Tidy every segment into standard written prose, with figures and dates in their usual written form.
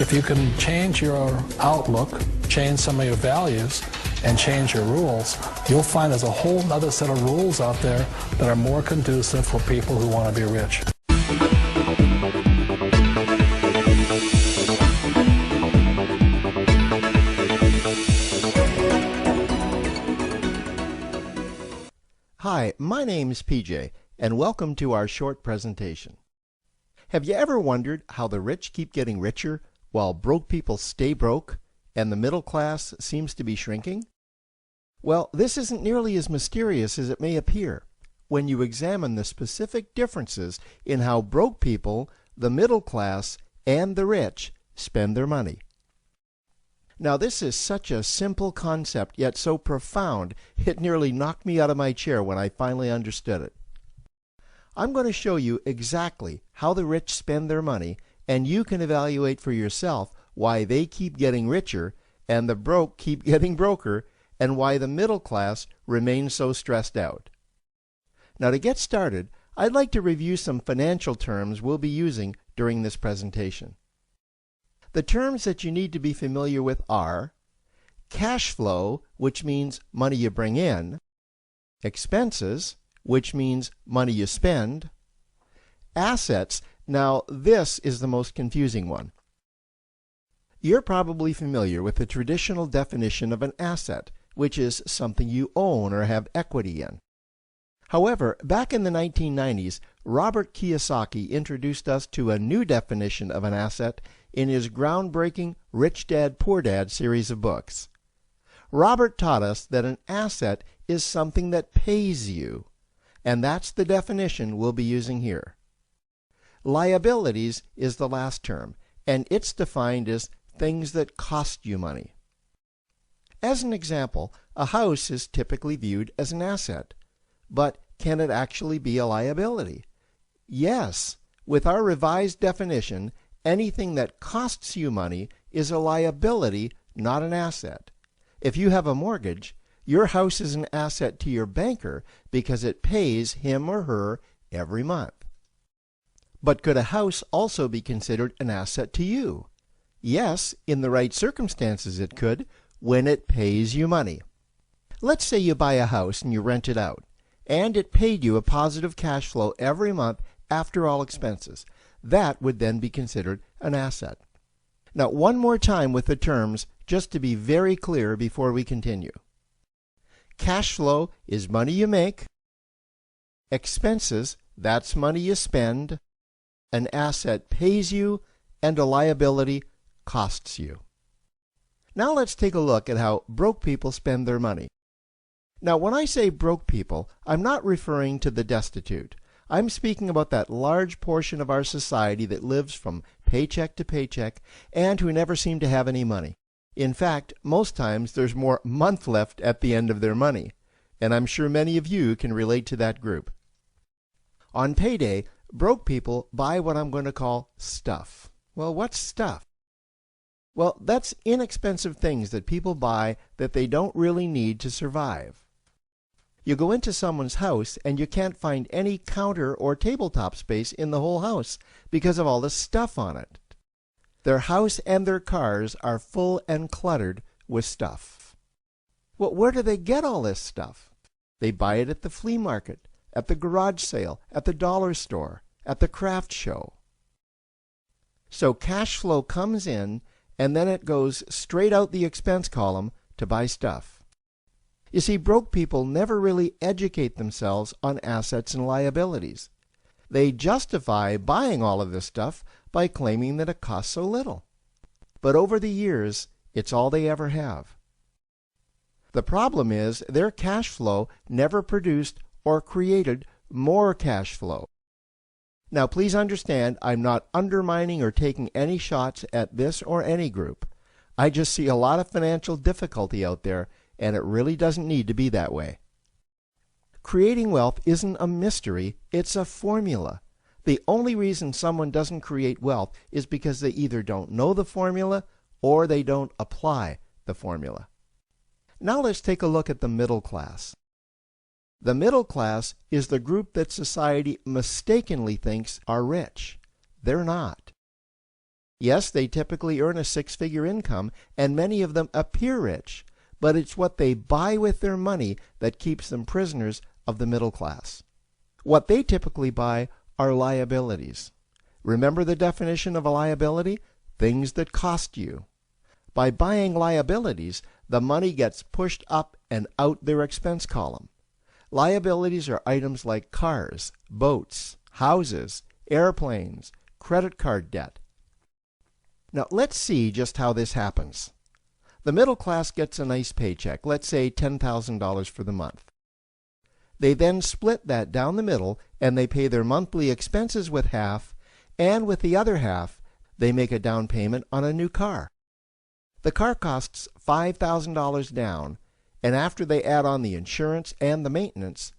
If you can change your outlook, change some of your values, and change your rules, you'll find there's a whole other set of rules out there that are more conducive for people who want to be rich. Hi, my name's PJ, and welcome to our short presentation. Have you ever wondered how the rich keep getting richer while broke people stay broke and the middle class seems to be shrinking? Well, this isn't nearly as mysterious as it may appear when you examine the specific differences in how broke people, the middle class, and the rich spend their money. Now, this is such a simple concept, yet so profound, it nearly knocked me out of my chair when I finally understood it. I'm going to show you exactly how the rich spend their money, and you can evaluate for yourself why they keep getting richer and the broke keep getting broker, and why the middle class remains so stressed out. Now, to get started, I'd like to review some financial terms we'll be using during this presentation. The terms that you need to be familiar with are cash flow, which means money you bring in, expenses, which means money you spend, assets. Now, this is the most confusing one. You're probably familiar with the traditional definition of an asset, which is something you own or have equity in. However, back in the 1990s, Robert Kiyosaki introduced us to a new definition of an asset in his groundbreaking Rich Dad, Poor Dad series of books. Robert taught us that an asset is something that pays you, and that's the definition we'll be using here. Liabilities is the last term, and it's defined as things that cost you money. As an example, a house is typically viewed as an asset, but can it actually be a liability? Yes. With our revised definition, anything that costs you money is a liability, not an asset. If you have a mortgage, your house is an asset to your banker because it pays him or her every month. But could a house also be considered an asset to you? Yes, in the right circumstances it could, when it pays you money. Let's say you buy a house and you rent it out, and it paid you a positive cash flow every month after all expenses. That would then be considered an asset. Now, one more time with the terms, just to be very clear before we continue. Cash flow is money you make. Expenses, that's money you spend. An asset pays you, and a liability costs you. Now let's take a look at how broke people spend their money. Now, when I say broke people, I'm not referring to the destitute. I'm speaking about that large portion of our society that lives from paycheck to paycheck and who never seem to have any money. In fact, most times there's more month left at the end of their money, and I'm sure many of you can relate to that group. On payday, broke people buy what I'm going to call stuff. Well, what's stuff? Well, that's inexpensive things that people buy that they don't really need to survive. You go into someone's house and you can't find any counter or tabletop space in the whole house because of all the stuff on it. Their house and their cars are full and cluttered with stuff. Well, where do they get all this stuff? They buy it at the flea market, at the garage sale, at the dollar store, at the craft show. So cash flow comes in, and then it goes straight out the expense column to buy stuff. You see, broke people never really educate themselves on assets and liabilities. They justify buying all of this stuff by claiming that it costs so little. But over the years, it's all they ever have. The problem is their cash flow never produced or created more cash flow. Now, please understand, I'm not undermining or taking any shots at this or any group. I just see a lot of financial difficulty out there, and it really doesn't need to be that way. Creating wealth isn't a mystery, it's a formula. The only reason someone doesn't create wealth is because they either don't know the formula or they don't apply the formula. Now let's take a look at the middle class. The middle class is the group that society mistakenly thinks are rich. They're not. Yes, they typically earn a six-figure income, and many of them appear rich, but it's what they buy with their money that keeps them prisoners of the middle class. What they typically buy are liabilities. Remember the definition of a liability? Things that cost you. By buying liabilities, the money gets pushed up and out their expense column. Liabilities are items like cars, boats, houses, airplanes, credit card debt. Now let's see just how this happens. The middle class gets a nice paycheck, let's say $10,000 for the month. They then split that down the middle and they pay their monthly expenses with half, and with the other half, they make a down payment on a new car. The car costs $5,000 down, and after they add on the insurance and the maintenance,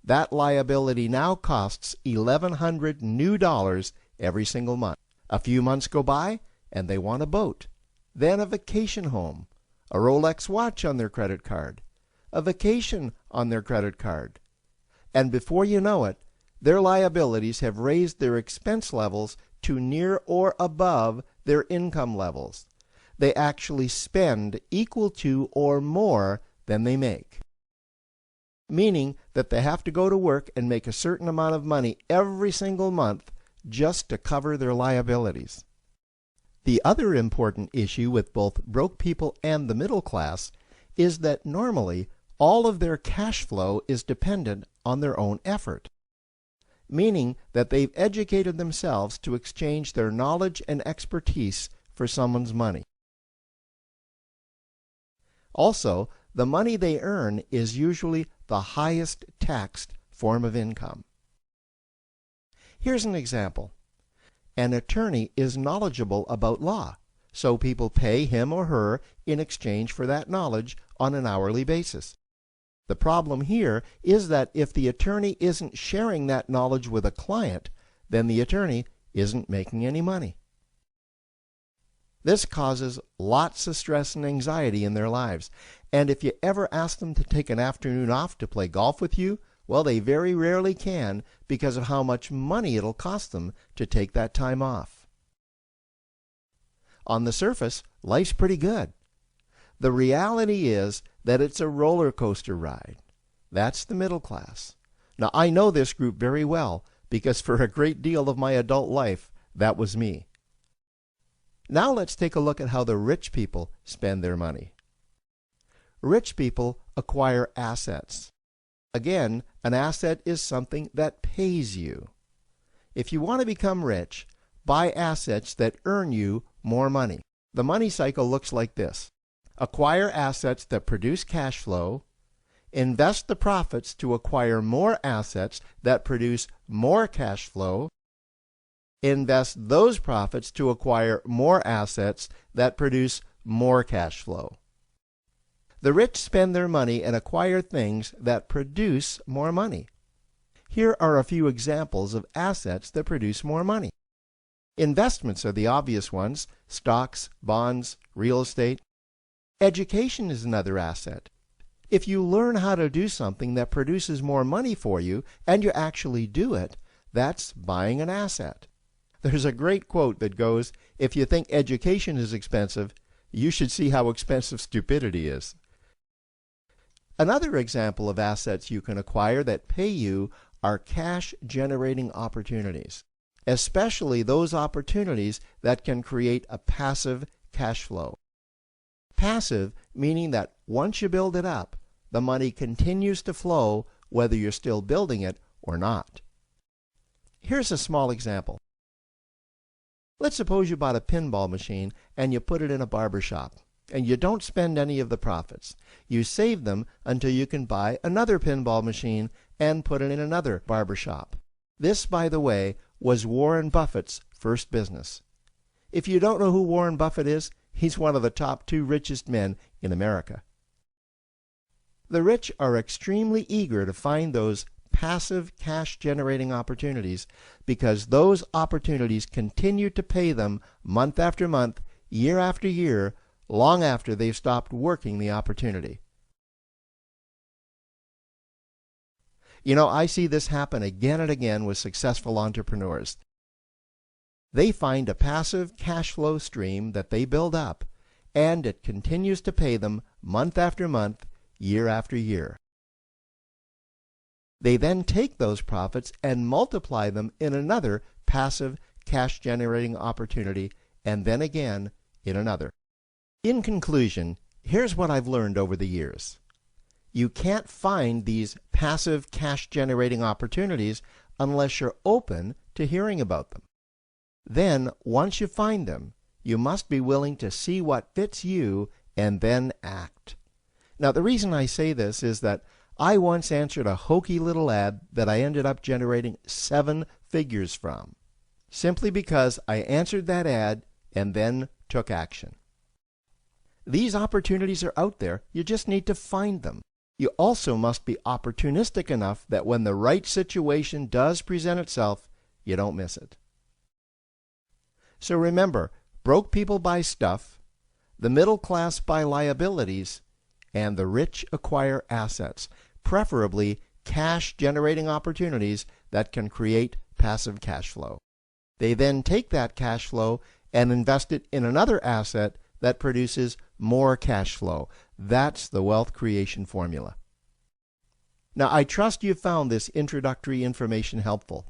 that liability now costs $1,100 new dollars every single month. A few months go by, and they want a boat, then a vacation home, a Rolex watch on their credit card, a vacation on their credit card. And before you know it, their liabilities have raised their expense levels to near or above their income levels. They actually spend equal to or more than they make, meaning that they have to go to work and make a certain amount of money every single month just to cover their liabilities. The other important issue with both broke people and the middle class is that normally all of their cash flow is dependent on their own effort, meaning that they've educated themselves to exchange their knowledge and expertise for someone's money. Also, the money they earn is usually the highest taxed form of income. Here's an example. An attorney is knowledgeable about law, so people pay him or her in exchange for that knowledge on an hourly basis. The problem here is that if the attorney isn't sharing that knowledge with a client, then the attorney isn't making any money. This causes lots of stress and anxiety in their lives, and if you ever ask them to take an afternoon off to play golf with you, well, they very rarely can because of how much money it'll cost them to take that time off. On the surface, life's pretty good. The reality is that it's a roller coaster ride. That's the middle class. Now, I know this group very well because for a great deal of my adult life, that was me. Now let's take a look at how the rich people spend their money. Rich people acquire assets. Again, an asset is something that pays you. If you want to become rich, buy assets that earn you more money. The money cycle looks like this. Acquire assets that produce cash flow, invest the profits to acquire more assets that produce more cash flow, invest those profits to acquire more assets that produce more cash flow. The rich spend their money and acquire things that produce more money. Here are a few examples of assets that produce more money. Investments are the obvious ones: stocks, bonds, real estate. Education is another asset. If you learn how to do something that produces more money for you and you actually do it, that's buying an asset. There's a great quote that goes, "If you think education is expensive, you should see how expensive stupidity is." Another example of assets you can acquire that pay you are cash-generating opportunities, especially those opportunities that can create a passive cash flow. Passive meaning that once you build it up, the money continues to flow whether you're still building it or not. Here's a small example. Let's suppose you bought a pinball machine and you put it in a barber shop, and you don't spend any of the profits. You save them until you can buy another pinball machine and put it in another barber shop. This, by the way, was Warren Buffett's first business. If you don't know who Warren Buffett is, he's one of the top 2 richest men in America. The rich are extremely eager to find those passive cash-generating opportunities because those opportunities continue to pay them month after month, year after year, long after they've stopped working the opportunity. You know, I see this happen again and again with successful entrepreneurs. They find a passive cash flow stream that they build up, and it continues to pay them month after month, year after year. They then take those profits and multiply them in another passive cash generating opportunity, and then again in another. In conclusion, here's what I've learned over the years. You can't find these passive cash generating opportunities unless you're open to hearing about them. Then, once you find them, you must be willing to see what fits you and then act. Now, the reason I say this is that I once answered a hokey little ad that I ended up generating 7 figures from, simply because I answered that ad and then took action. These opportunities are out there, you just need to find them. You also must be opportunistic enough that when the right situation does present itself, you don't miss it. So remember, broke people buy stuff, the middle class buy liabilities, and the rich acquire assets, preferably cash-generating opportunities that can create passive cash flow. They then take that cash flow and invest it in another asset that produces more cash flow. That's the wealth creation formula. Now, I trust you found this introductory information helpful.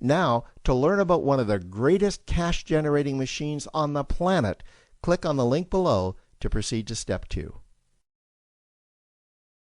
Now, to learn about one of the greatest cash-generating machines on the planet, click on the link below to proceed to step 2.